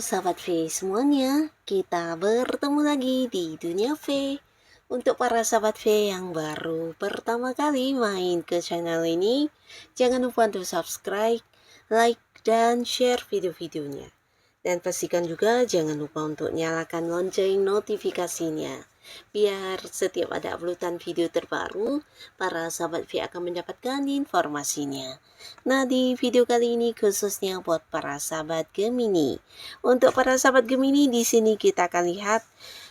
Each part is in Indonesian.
sahabat V semuanya, kita bertemu lagi di Dunia V. Untuk para sahabat V yang baru pertama kali main ke channel ini, jangan lupa untuk subscribe, like, dan share video-videonya. Dan pastikan juga jangan lupa untuk nyalakan lonceng notifikasinya. Biar setiap ada uploadan video terbaru, para sahabat V akan mendapatkan informasinya. Nah, di video kali ini khususnya buat para sahabat Gemini. Untuk para sahabat Gemini, di sini kita akan lihat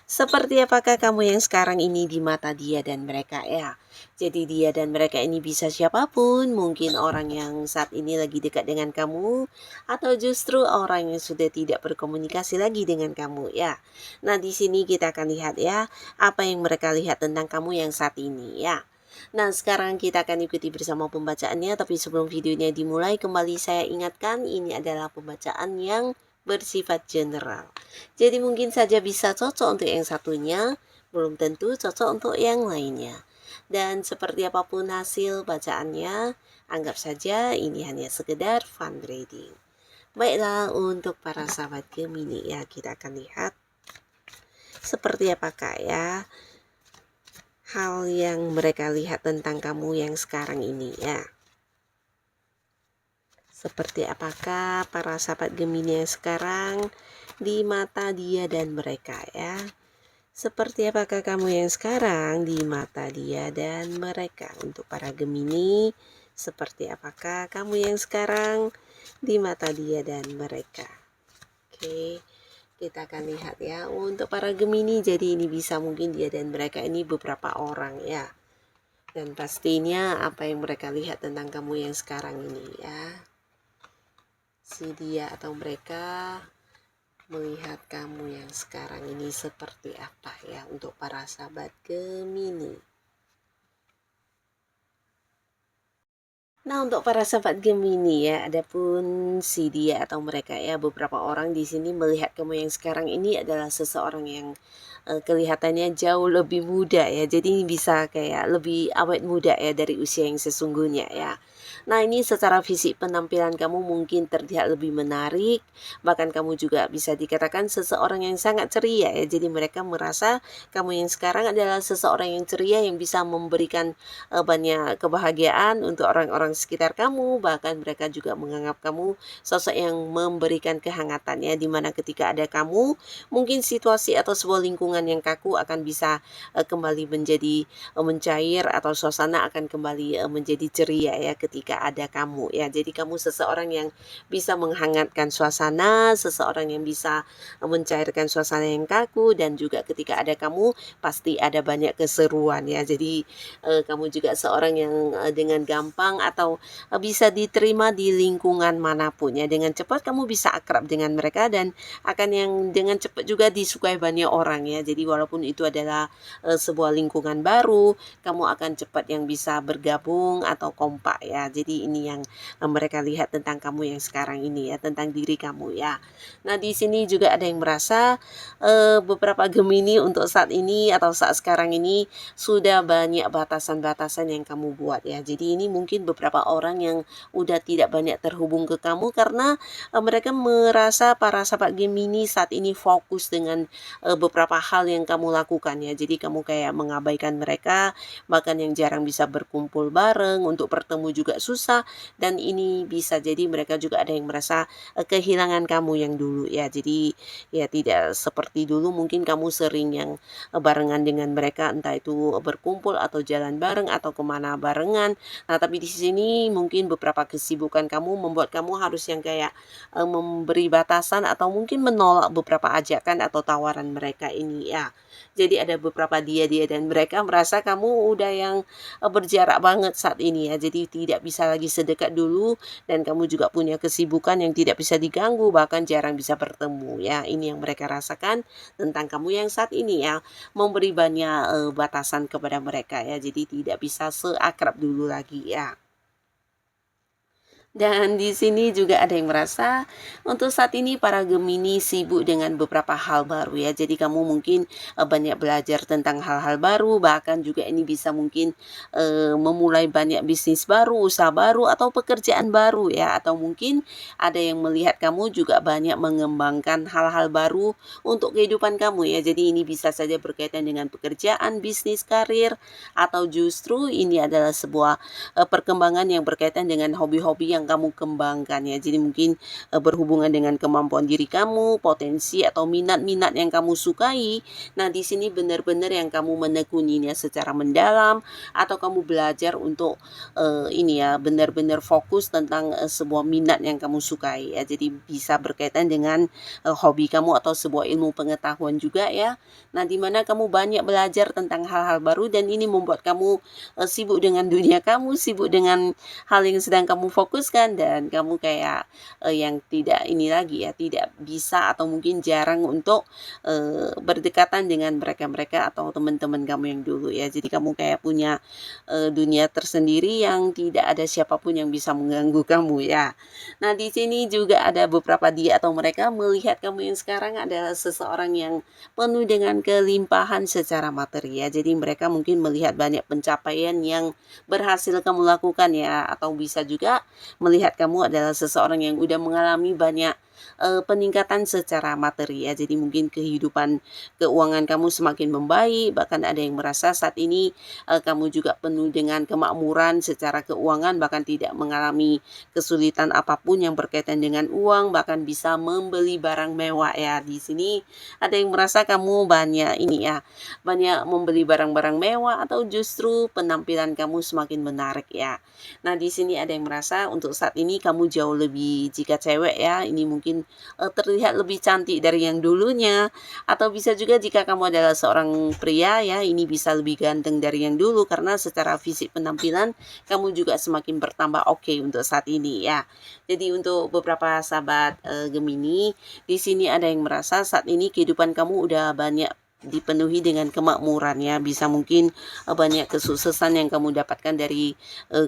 seperti apakah kamu yang sekarang ini di mata dia dan mereka ya. Jadi dia dan mereka ini bisa siapapun, mungkin orang yang saat ini lagi dekat dengan kamu, atau justru orang yang sudah tidak berkomunikasi lagi dengan kamu ya. Nah, di sini kita akan lihat ya, apa yang mereka lihat tentang kamu yang saat ini ya. Nah, sekarang kita akan ikuti bersama pembacaannya, tapi sebelum videonya dimulai, kembali saya ingatkan ini adalah pembacaan yang bersifat general. Jadi mungkin saja bisa cocok untuk yang satunya, belum tentu cocok untuk yang lainnya. Dan seperti apapun hasil bacaannya, anggap saja ini hanya sekedar fun reading. Baiklah, untuk para sahabat Gemini ya, kita akan lihat seperti apakah ya hal yang mereka lihat tentang kamu yang sekarang ini ya. Seperti apakah para sahabat Gemini yang sekarang di mata dia dan mereka ya. Seperti apakah kamu yang sekarang di mata dia dan mereka. Untuk para Gemini, seperti apakah kamu yang sekarang di mata dia dan mereka. Oke, kita akan lihat ya. Untuk para Gemini, jadi ini bisa mungkin dia dan mereka ini beberapa orang ya. Dan pastinya apa yang mereka lihat tentang kamu yang sekarang ini ya. Si dia atau mereka melihat kamu yang sekarang ini seperti apa ya untuk para sahabat Gemini. Nah, untuk para sahabat Gemini ya, adapun si dia atau mereka ya, beberapa orang di sini melihat kamu yang sekarang ini adalah seseorang yang kelihatannya jauh lebih muda ya. Jadi bisa kayak lebih awet muda ya dari usia yang sesungguhnya ya. Nah, ini secara fisik penampilan kamu mungkin terlihat lebih menarik, bahkan kamu juga bisa dikatakan seseorang yang sangat ceria ya. Jadi mereka merasa kamu yang sekarang adalah seseorang yang ceria yang bisa memberikan banyak kebahagiaan untuk orang-orang sekitar kamu, bahkan mereka juga menganggap kamu sosok yang memberikan kehangatannya, dimana ketika ada kamu, mungkin situasi atau sebuah lingkungan yang kaku akan bisa kembali menjadi mencair, atau suasana akan kembali menjadi ceria ya ketika ada kamu ya. Jadi kamu seseorang yang bisa menghangatkan suasana, seseorang yang bisa mencairkan suasana yang kaku, dan juga ketika ada kamu pasti ada banyak keseruan ya. Jadi kamu juga seorang yang dengan gampang atau bisa diterima di lingkungan manapun ya. Dengan cepat kamu bisa akrab dengan mereka dan akan yang dengan cepat juga disukai banyak orang ya. Jadi walaupun itu adalah sebuah lingkungan baru, kamu akan cepat yang bisa bergabung atau kompak ya. Jadi ini yang mereka lihat tentang kamu yang sekarang ini ya, tentang diri kamu ya. Nah, di sini juga ada yang merasa beberapa Gemini untuk saat ini atau saat sekarang ini sudah banyak batasan-batasan yang kamu buat ya. Jadi ini mungkin beberapa orang yang udah tidak banyak terhubung ke kamu karena mereka merasa para sahabat Gemini saat ini fokus dengan beberapa hal yang kamu lakukan ya. Jadi kamu kayak mengabaikan mereka, bahkan yang jarang bisa berkumpul bareng, untuk bertemu juga susah, dan ini bisa jadi mereka juga ada yang merasa kehilangan kamu yang dulu ya. Jadi ya tidak seperti dulu mungkin kamu sering yang barengan dengan mereka, entah itu berkumpul atau jalan bareng atau kemana barengan. Nah, tapi di sini mungkin beberapa kesibukan kamu membuat kamu harus yang kayak memberi batasan atau mungkin menolak beberapa ajakan atau tawaran mereka ini ya. Jadi ada beberapa dia dan mereka merasa kamu udah yang berjarak banget saat ini ya. Jadi tidak bisa lagi sedekat dulu, dan kamu juga punya kesibukan yang tidak bisa diganggu, bahkan jarang bisa bertemu ya. Ini yang mereka rasakan tentang kamu yang saat ini ya, memberi banyak batasan kepada mereka ya. Jadi tidak bisa seakrab dulu lagi ya. Dan di sini juga ada yang merasa untuk saat ini para Gemini sibuk dengan beberapa hal baru ya. Jadi kamu mungkin banyak belajar tentang hal-hal baru, bahkan juga ini bisa mungkin memulai banyak bisnis baru, usaha baru atau pekerjaan baru ya. Atau mungkin ada yang melihat kamu juga banyak mengembangkan hal-hal baru untuk kehidupan kamu ya. Jadi ini bisa saja berkaitan dengan pekerjaan, bisnis, karir, atau justru ini adalah sebuah perkembangan yang berkaitan dengan hobi-hobi yang kamu kembangkan ya. Jadi mungkin berhubungan dengan kemampuan diri kamu, potensi atau minat-minat yang kamu sukai. Nah, di sini benar-benar yang kamu menekuninya secara mendalam atau kamu belajar untuk ini ya, benar-benar fokus tentang sebuah minat yang kamu sukai ya. Jadi bisa berkaitan dengan hobi kamu atau sebuah ilmu pengetahuan juga ya. Nah, di mana kamu banyak belajar tentang hal-hal baru dan ini membuat kamu sibuk dengan dunia kamu, sibuk dengan hal yang sedang kamu fokuskan dan kamu kayak yang tidak ini lagi ya, tidak bisa atau mungkin jarang untuk berdekatan dengan mereka-mereka atau teman-teman kamu yang dulu ya. Jadi kamu kayak punya dunia tersendiri yang tidak ada siapapun yang bisa mengganggu kamu ya. Nah, di sini juga ada beberapa dia atau mereka melihat kamu yang sekarang adalah seseorang yang penuh dengan kelimpahan secara materi ya. Jadi mereka mungkin melihat banyak pencapaian yang berhasil kamu lakukan ya, atau bisa juga melihat kamu adalah seseorang yang udah mengalami banyak peningkatan secara materi ya. Jadi mungkin kehidupan keuangan kamu semakin membaik, bahkan ada yang merasa saat ini kamu juga penuh dengan kemakmuran secara keuangan, bahkan tidak mengalami kesulitan apapun yang berkaitan dengan uang, bahkan bisa membeli barang mewah ya. Di sini ada yang merasa kamu banyak ini ya, banyak membeli barang-barang mewah atau justru penampilan kamu semakin menarik ya. Nah, di sini ada yang merasa untuk saat ini kamu jauh lebih, jika cewek ya, ini mungkin terlihat lebih cantik dari yang dulunya, atau bisa juga jika kamu adalah seorang pria ya, ini bisa lebih ganteng dari yang dulu karena secara fisik penampilan kamu juga semakin bertambah oke untuk saat ini ya. Jadi untuk beberapa sahabat Gemini, di sini ada yang merasa saat ini kehidupan kamu udah banyak dipenuhi dengan kemakmuran ya. Bisa mungkin banyak kesuksesan yang kamu dapatkan dari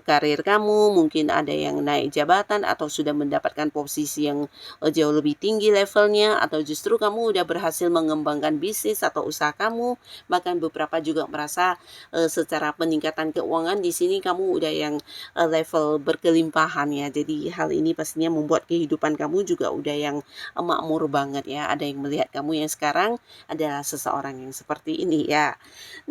karir kamu, mungkin ada yang naik jabatan atau sudah mendapatkan posisi yang jauh lebih tinggi levelnya, atau justru kamu udah berhasil mengembangkan bisnis atau usaha kamu. Bahkan beberapa juga merasa secara peningkatan keuangan di sini kamu udah yang level berkelimpahan ya. Jadi hal ini pastinya membuat kehidupan kamu juga udah yang makmur banget ya. Ada yang melihat kamu yang sekarang adalah seseorang yang seperti ini ya.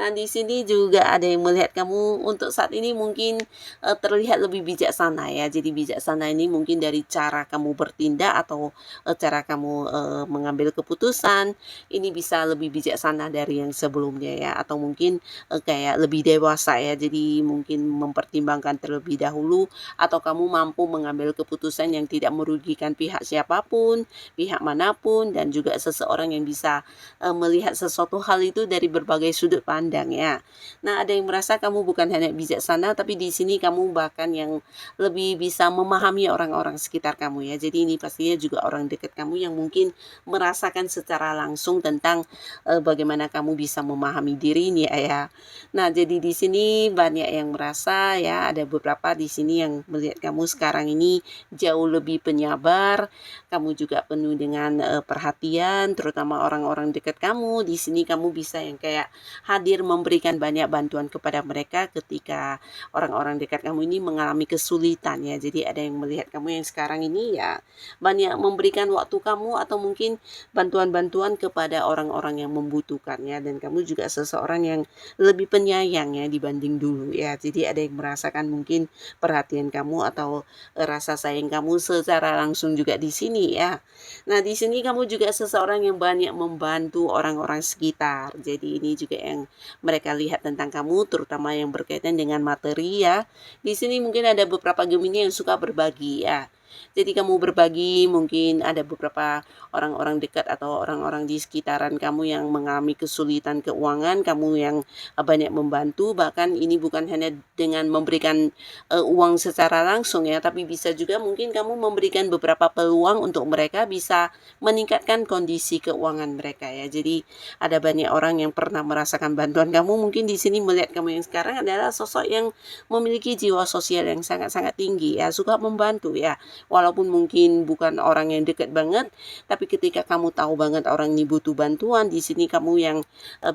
Nah, di sini juga ada yang melihat kamu untuk saat ini mungkin terlihat lebih bijaksana ya. Jadi bijaksana ini mungkin dari cara kamu bertindak atau cara kamu mengambil keputusan. Ini bisa lebih bijaksana dari yang sebelumnya ya, atau mungkin kayak lebih dewasa ya. Jadi mungkin mempertimbangkan terlebih dahulu, atau kamu mampu mengambil keputusan yang tidak merugikan pihak siapapun, pihak manapun, dan juga seseorang yang bisa melihat sesuatu hal itu dari berbagai sudut pandang ya. Nah, ada yang merasa kamu bukan hanya bijaksana, tapi di sini kamu bahkan yang lebih bisa memahami orang-orang sekitar kamu ya. Jadi ini pastinya juga orang dekat kamu yang mungkin merasakan secara langsung tentang bagaimana kamu bisa memahami dirinya ya. Nah, jadi di sini banyak yang merasa ya, ada beberapa di sini yang melihat kamu sekarang ini jauh lebih penyabar, kamu juga penuh dengan perhatian, terutama orang-orang dekat kamu. Di sini kamu bisa yang kayak hadir memberikan banyak bantuan kepada mereka ketika orang-orang dekat kamu ini mengalami kesulitan ya. Jadi ada yang melihat kamu yang sekarang ini ya banyak memberikan waktu kamu atau mungkin bantuan-bantuan kepada orang-orang yang membutuhkannya, dan kamu juga seseorang yang lebih penyayang ya dibanding dulu ya. Jadi ada yang merasakan mungkin perhatian kamu atau rasa sayang kamu secara langsung juga di sini ya. Nah, di sini kamu juga seseorang yang banyak membantu orang-orang sekitar. Jadi ini juga yang mereka lihat tentang kamu, terutama yang berkaitan dengan materi ya. Di sini mungkin ada beberapa Gemini yang suka berbagi ya. Jadi kamu berbagi, mungkin ada beberapa orang-orang dekat atau orang-orang di sekitaran kamu yang mengalami kesulitan keuangan, kamu yang banyak membantu, bahkan ini bukan hanya dengan memberikan uang secara langsung ya, tapi bisa juga mungkin kamu memberikan beberapa peluang untuk mereka bisa meningkatkan kondisi keuangan mereka ya. Jadi ada banyak orang yang pernah merasakan bantuan kamu, mungkin di sini melihat kamu yang sekarang adalah sosok yang memiliki jiwa sosial yang sangat-sangat tinggi ya, suka membantu ya. Walaupun mungkin bukan orang yang dekat banget, tapi ketika kamu tahu banget orang ini butuh bantuan, di sini kamu yang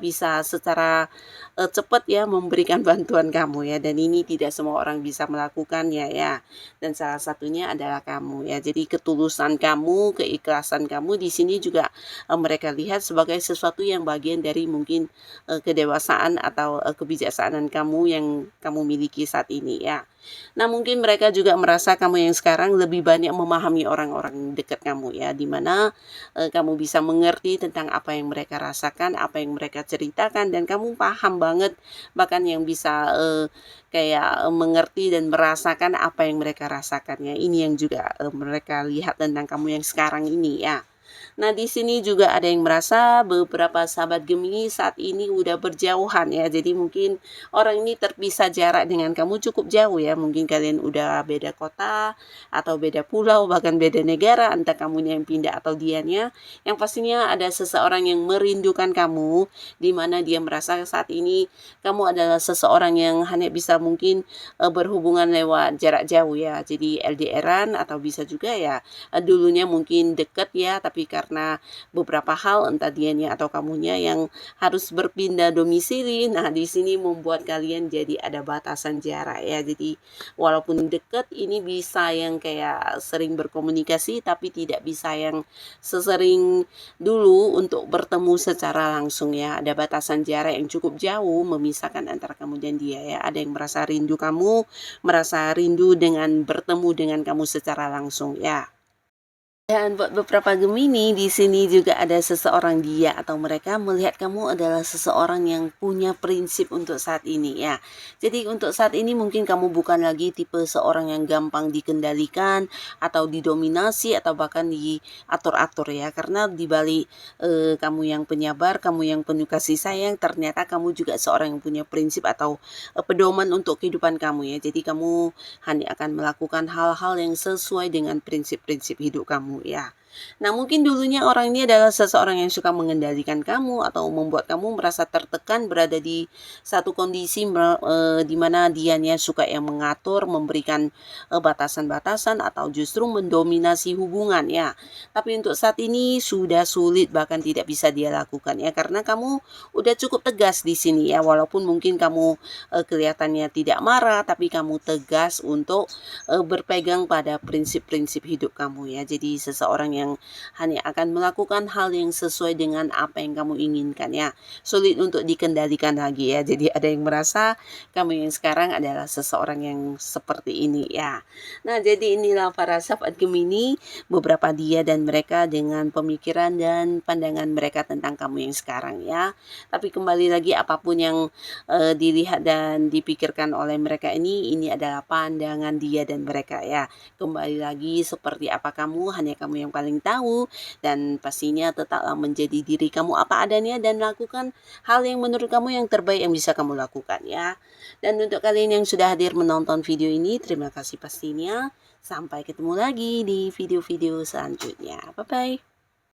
bisa secara cepat ya memberikan bantuan kamu ya, dan ini tidak semua orang bisa melakukannya ya. Dan salah satunya adalah kamu ya. Jadi ketulusan kamu, keikhlasan kamu di sini juga mereka lihat sebagai sesuatu yang bagian dari mungkin kedewasaan atau kebijaksanaan kamu yang kamu miliki saat ini ya. Nah, mungkin mereka juga merasa kamu yang sekarang lebih banyak memahami orang-orang dekat kamu ya, di mana kamu bisa mengerti tentang apa yang mereka rasakan, apa yang mereka ceritakan, dan kamu paham banget bahkan yang bisa kayak mengerti dan merasakan apa yang mereka rasakan ya. Ini yang juga mereka lihat tentang kamu yang sekarang ini ya. Nah, di sini juga ada yang merasa beberapa sahabat Gemini saat ini udah berjauhan ya. Jadi mungkin orang ini terpisah jarak dengan kamu cukup jauh ya. Mungkin kalian udah beda kota atau beda pulau, bahkan beda negara, entah kamunya yang pindah atau dianya. Yang pastinya ada seseorang yang merindukan kamu, di mana dia merasa saat ini kamu adalah seseorang yang hanya bisa mungkin berhubungan lewat jarak jauh ya. Jadi LDRan atau bisa juga ya dulunya mungkin deket ya, tapi karena beberapa hal entah dianya atau kamunya yang harus berpindah domisili. Nah, di sini membuat kalian jadi ada batasan jarak ya. Jadi walaupun deket, ini bisa yang kayak sering berkomunikasi tapi tidak bisa yang sesering dulu untuk bertemu secara langsung ya. Ada batasan jarak yang cukup jauh memisahkan antara kamu dan dia ya. Ada yang merasa rindu kamu, merasa rindu dengan bertemu dengan kamu secara langsung ya. Dan buat beberapa Gemini, di sini juga ada seseorang dia atau mereka melihat kamu adalah seseorang yang punya prinsip untuk saat ini ya. Jadi untuk saat ini mungkin kamu bukan lagi tipe seorang yang gampang dikendalikan atau didominasi atau bahkan diatur-atur ya. Karena di balik kamu yang penyabar, kamu yang penuh kasih sayang, ternyata kamu juga seorang yang punya prinsip atau pedoman untuk kehidupan kamu ya. Jadi kamu hanya akan melakukan hal-hal yang sesuai dengan prinsip-prinsip hidup kamu ya. Nah, mungkin dulunya orang ini adalah seseorang yang suka mengendalikan kamu atau membuat kamu merasa tertekan berada di satu kondisi di mana dianya suka yang mengatur, memberikan batasan-batasan atau justru mendominasi hubungan ya. Tapi untuk saat ini sudah sulit bahkan tidak bisa dia lakukan ya, karena kamu udah cukup tegas di sini ya, walaupun mungkin kamu kelihatannya tidak marah tapi kamu tegas untuk berpegang pada prinsip-prinsip hidup kamu ya. Jadi seseorang yang hanya akan melakukan hal yang sesuai dengan apa yang kamu inginkan ya. Sulit untuk dikendalikan lagi ya. Jadi ada yang merasa kamu yang sekarang adalah seseorang yang seperti ini ya. Nah, jadi inilah para sahabat Gemini, beberapa dia dan mereka dengan pemikiran dan pandangan mereka tentang kamu yang sekarang ya. Tapi kembali lagi, apapun yang dilihat dan dipikirkan oleh mereka ini adalah pandangan dia dan mereka ya. Kembali lagi, seperti apa kamu, hanya kamu yang paling tahu, dan pastinya tetaplah menjadi diri kamu apa adanya dan lakukan hal yang menurut kamu yang terbaik yang bisa kamu lakukan ya. Dan untuk kalian yang sudah hadir menonton video ini, terima kasih pastinya. Sampai ketemu lagi di video-video selanjutnya. Bye bye.